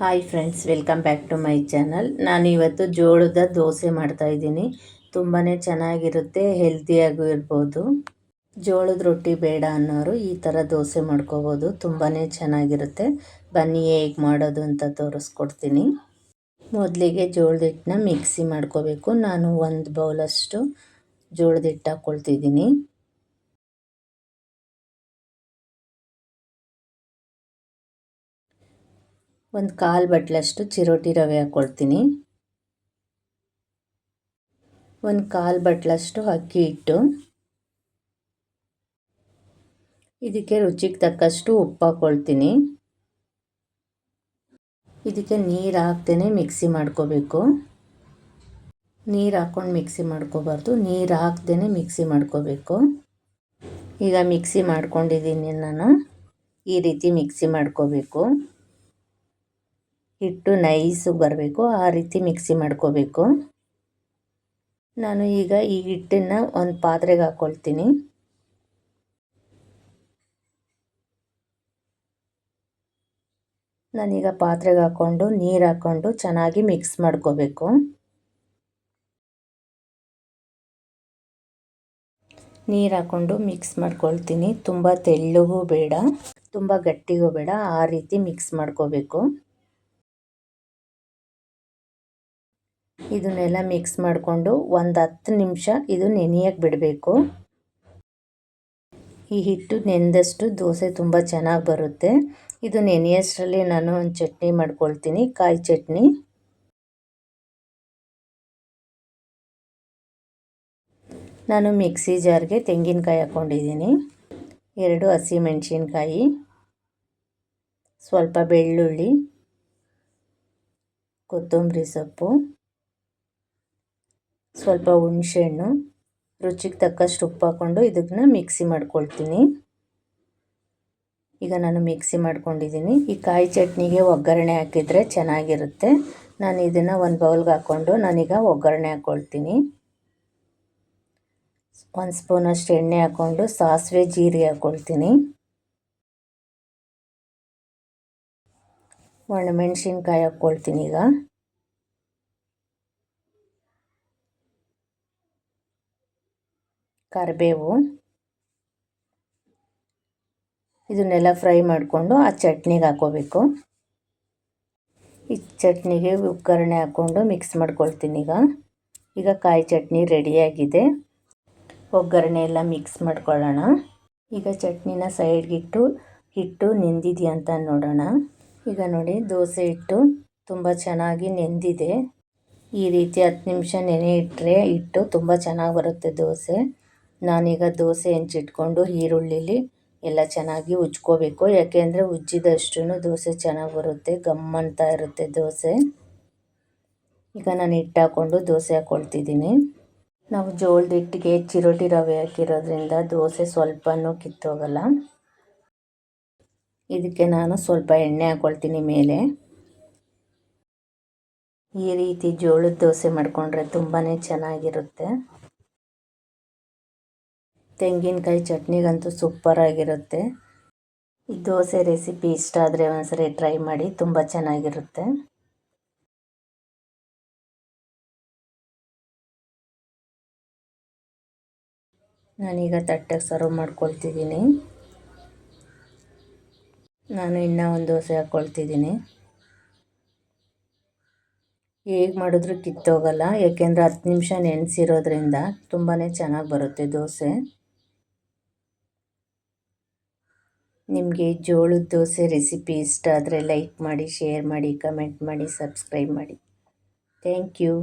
Hi friends, welcome back to my channel. ನಾನು ಇವತ್ತು ಜೋಳದ ದೋಸೆ ಮಾಡ್ತಾಯಿದ್ದೀನಿ. ತುಂಬಾ ಚೆನ್ನಾಗಿರುತ್ತೆ, ಹೆಲ್ತಿಯಾಗೂ ಇರ್ಬೋದು. ಜೋಳದ ರೊಟ್ಟಿ ಬೇಡ ಅನ್ನೋರು ಈ ಥರ ದೋಸೆ ಮಾಡ್ಕೋಬೋದು, ತುಂಬಾ ಚೆನ್ನಾಗಿರುತ್ತೆ. ಬನ್ನಿ ಹೇಗೆ ಮಾಡೋದು ಅಂತ ತೋರಿಸ್ಕೊಡ್ತೀನಿ. ಮೊದಲಿಗೆ ಜೋಳದ ಹಿಟ್ಟನ್ನ ಮಿಕ್ಸಿ ಮಾಡ್ಕೋಬೇಕು. ನಾನು 1 ಬೌಲಷ್ಟು ಜೋಳದ ಹಿಟ್ಟು ಹಾಕ್ಕೊಳ್ತಿದ್ದೀನಿ. ಒಂದು 1/4 ಬಟ್ಲಷ್ಟು ಚಿರೋಟಿ ರವೆ ಹಾಕ್ಕೊಳ್ತೀನಿ. 1/4 ಬಟ್ಲಷ್ಟು ಅಕ್ಕಿ ಹಿಟ್ಟು. ಇದಕ್ಕೆ ರುಚಿಗೆ ತಕ್ಕಷ್ಟು ಉಪ್ಪು ಹಾಕ್ಕೊಳ್ತೀನಿ. ಇದಕ್ಕೆ ನೀರು ಹಾಕ್ದೇ ಮಿಕ್ಸಿ ಮಾಡ್ಕೋಬೇಕು. ನೀರು ಹಾಕ್ಕೊಂಡು ಮಿಕ್ಸಿ ಮಾಡ್ಕೋಬಾರ್ದು, ನೀರು ಹಾಕ್ದೇ ಮಿಕ್ಸಿ ಮಾಡ್ಕೋಬೇಕು. ಈಗ ಮಿಕ್ಸಿ ಮಾಡ್ಕೊಂಡಿದ್ದೀನಿ ನಾನು. ಈ ರೀತಿ ಮಿಕ್ಸಿ ಮಾಡ್ಕೋಬೇಕು. ಹಿಟ್ಟು ನೈಸು ಬರಬೇಕು, ಆ ರೀತಿ ಮಿಕ್ಸಿ ಮಾಡ್ಕೋಬೇಕು. ನಾನು ಈಗ ಈ ಹಿಟ್ಟನ್ನು ಒಂದು ಪಾತ್ರೆಗೆ ಹಾಕ್ಕೊಳ್ತೀನಿ. ನಾನೀಗ ಪಾತ್ರೆಗೆ ಹಾಕ್ಕೊಂಡು ನೀರು ಹಾಕ್ಕೊಂಡು ಚೆನ್ನಾಗಿ ಮಿಕ್ಸ್ ಮಾಡ್ಕೋಬೇಕು. ನೀರು ಹಾಕ್ಕೊಂಡು ಮಿಕ್ಸ್ ಮಾಡ್ಕೊಳ್ತೀನಿ. ತುಂಬ ತೆಳ್ಳಗೂ ಬೇಡ, ತುಂಬ ಗಟ್ಟಿಗೂ ಬೇಡ, ಆ ರೀತಿ ಮಿಕ್ಸ್ ಮಾಡ್ಕೋಬೇಕು. ಇದನ್ನೆಲ್ಲ ಮಿಕ್ಸ್ ಮಾಡಿಕೊಂಡು ಒಂದು 10 ನಿಮಿಷ ಇದು ನೆನೆಯಕ್ಕೆ ಬಿಡಬೇಕು. ಈ ಹಿಟ್ಟು ನೆನೆದಷ್ಟು ದೋಸೆ ತುಂಬ ಚೆನ್ನಾಗಿ ಬರುತ್ತೆ. ಇದು ನೆನೆಯೋಷ್ಟರಲ್ಲಿ ನಾನು ಒಂದು ಚಟ್ನಿ ಮಾಡ್ಕೊಳ್ತೀನಿ, ಕಾಯಿ ಚಟ್ನಿ. ನಾನು ಮಿಕ್ಸಿ ಜಾರ್ಗೆ ತೆಂಗಿನಕಾಯಿ ಹಾಕ್ಕೊಂಡಿದ್ದೀನಿ, 2 ಹಸಿಮೆಣಸಿನ್ಕಾಯಿ, ಸ್ವಲ್ಪ ಬೆಳ್ಳುಳ್ಳಿ, ಕೊತ್ತಂಬರಿ ಸೊಪ್ಪು, ಸ್ವಲ್ಪ ಹುಣಸೆಹಣ್ಣು, ರುಚಿಗೆ ತಕ್ಕಷ್ಟು ಉಪ್ಪು ಹಾಕ್ಕೊಂಡು ಇದನ್ನು ಮಿಕ್ಸಿ ಮಾಡ್ಕೊಳ್ತೀನಿ. ಈಗ ನಾನು ಮಿಕ್ಸಿ ಮಾಡ್ಕೊಂಡಿದ್ದೀನಿ. ಈ ಕಾಯಿ ಚಟ್ನಿಗೆ ಒಗ್ಗರಣೆ ಹಾಕಿದರೆ ಚೆನ್ನಾಗಿರುತ್ತೆ. ನಾನು ಇದನ್ನು ಒಂದು ಬೌಲ್ಗೆ ಹಾಕ್ಕೊಂಡು ನಾನೀಗ ಒಗ್ಗರಣೆ ಹಾಕ್ಕೊಳ್ತೀನಿ. 1 ಸ್ಪೂನಷ್ಟು ಎಣ್ಣೆ ಹಾಕ್ಕೊಂಡು ಸಾಸಿವೆ ಜೀರಿಗೆ ಹಾಕ್ಕೊಳ್ತೀನಿ. ಒಣಮೆಣಸಿನ್ಕಾಯಿ ಹಾಕ್ಕೊಳ್ತೀನಿ. ಈಗ ಕರಿಬೇವು, ಇದನ್ನೆಲ್ಲ ಫ್ರೈ ಮಾಡಿಕೊಂಡು ಆ ಚಟ್ನಿಗೆ ಹಾಕ್ಕೋಬೇಕು. ಈ ಚಟ್ನಿಗೆ ಒಗ್ಗರಣೆ ಹಾಕ್ಕೊಂಡು ಮಿಕ್ಸ್ ಮಾಡ್ಕೊಳ್ತೀನಿ. ಈಗ ಕಾಯಿ ಚಟ್ನಿ ರೆಡಿಯಾಗಿದೆ. ಒಗ್ಗರಣೆ ಎಲ್ಲ ಮಿಕ್ಸ್ ಮಾಡ್ಕೊಳ್ಳೋಣ. ಈಗ ಚಟ್ನಿನ ಸೈಡ್ಗಿಟ್ಟು ಹಿಟ್ಟು ನೆಂದಿದೆಯಾ ಅಂತ ನೋಡೋಣ. ಈಗ ನೋಡಿ, ದೋಸೆ ಹಿಟ್ಟು ತುಂಬ ಚೆನ್ನಾಗಿ ನೆಂದಿದೆ. ಈ ರೀತಿ 10 ನಿಮಿಷ ನೆನೆ ಇಟ್ಟರೆ ಹಿಟ್ಟು ತುಂಬ ಚೆನ್ನಾಗಿ ಬರುತ್ತೆ ದೋಸೆ. ನಾನೀಗ ದೋಸೆ ಹೆಂಚಿಟ್ಕೊಂಡು ಈರುಳ್ಳಿಲಿ ಎಲ್ಲ ಚೆನ್ನಾಗಿ ಉಜ್ಕೋಬೇಕು. ಯಾಕೆಂದರೆ ಉಜ್ಜಿದಷ್ಟು ದೋಸೆ ಚೆನ್ನಾಗಿ ಬರುತ್ತೆ, ಗಮ್ಮಂತ ಇರುತ್ತೆ ದೋಸೆ. ಈಗ ನಾನು ಹಿಟ್ಟು ಹಾಕ್ಕೊಂಡು ದೋಸೆ ಹಾಕ್ಕೊಳ್ತಿದ್ದೀನಿ. ನಾವು ಜೋಳದ ಹಿಟ್ಟಿಗೆ ಚಿರೋಟಿ ರವೆ ಹಾಕಿರೋದ್ರಿಂದ ದೋಸೆ ಸ್ವಲ್ಪನೂ ಕಿತ್ತೋಗಲ್ಲ. ಇದಕ್ಕೆ ನಾನು ಸ್ವಲ್ಪ ಎಣ್ಣೆ ಹಾಕ್ಕೊಳ್ತೀನಿ ಮೇಲೆ. ಈ ರೀತಿ ಜೋಳದ ದೋಸೆ ಮಾಡಿಕೊಂಡ್ರೆ ತುಂಬಾ ಚೆನ್ನಾಗಿರುತ್ತೆ. ತೆಂಗಿನಕಾಯಿ ಚಟ್ನಿಗಂತೂ ಸೂಪರಾಗಿರುತ್ತೆ. ಈ ದೋಸೆ ರೆಸಿಪಿ ಇಷ್ಟ ಆದರೆ ಒಂದ್ಸರಿ ಟ್ರೈ ಮಾಡಿ, ತುಂಬ ಚೆನ್ನಾಗಿರುತ್ತೆ. ನಾನೀಗ ತಟ್ಟೆಗೆ ಸರ್ವ್ ಮಾಡ್ಕೊಳ್ತಿದ್ದೀನಿ. ನಾನು ಇನ್ನೂ ಒಂದು ದೋಸೆ ಹಾಕ್ಕೊಳ್ತಿದ್ದೀನಿ. ಹೇಗೆ ಮಾಡಿದ್ರೂ ಕಿತ್ತೋಗಲ್ಲ, ಯಾಕೆಂದರೆ 10 ನಿಮಿಷ ನೆನೆಸಿರೋದ್ರಿಂದ ತುಂಬಾ ಚೆನ್ನಾಗಿ ಬರುತ್ತೆ ದೋಸೆ. ನಿಮಗೆ ಜೋಳದ ದೋಸೆ ರೆಸಿಪಿ ಇಷ್ಟ ಆದರೆ ಲೈಕ್ ಮಾಡಿ, ಶೇರ್ ಮಾಡಿ, ಕಮೆಂಟ್ ಮಾಡಿ, ಸಬ್ಸ್ಕ್ರೈಬ್ ಮಾಡಿ. Thank you.